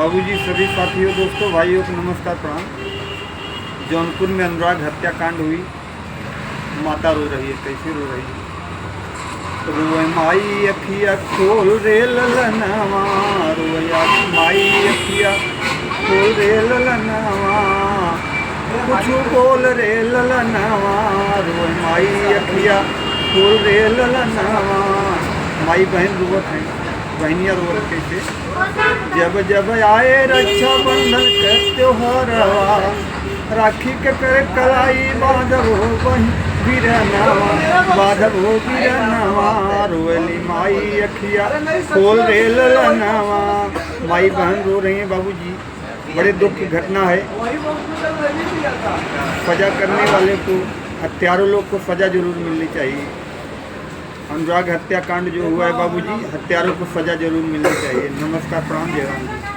बाबूजी, सभी साथियों, दोस्तों, भाइयों को नमस्कार, प्रणाम। जौनपुर में अनुराग हत्याकांड हुई। माता रो रही है। कैसे रो रही है? रोए माई अखिया खोल रे ललनवा, रोया माई अखिया खोल रे ललनवा, कुछ बोल रे ललनवा, रोए माई अखिया खोल रे ललनवा। माई बहन रोवत हैं, बहनियाँ रोवत कैसे? जब जब आए रक्षाबंधन के त्योहारवा, राखी के करे कलाई बांधव हो बही बिरनवा, बांधव हो बिरनवा, रोएली माई अखिया खोल रे ललनवा। माई बहन रो रही हैं। बाबूजी, बड़े दुख की घटना है। सजा करने वाले को, हत्यारों लोग को सजा जरूर मिलनी चाहिए। अनुराग हत्याकांड जो हुआ है बाबूजी, हत्यारों को सजा जरूर मिलनी चाहिए। नमस्कार, प्रणाम, जय राम जी।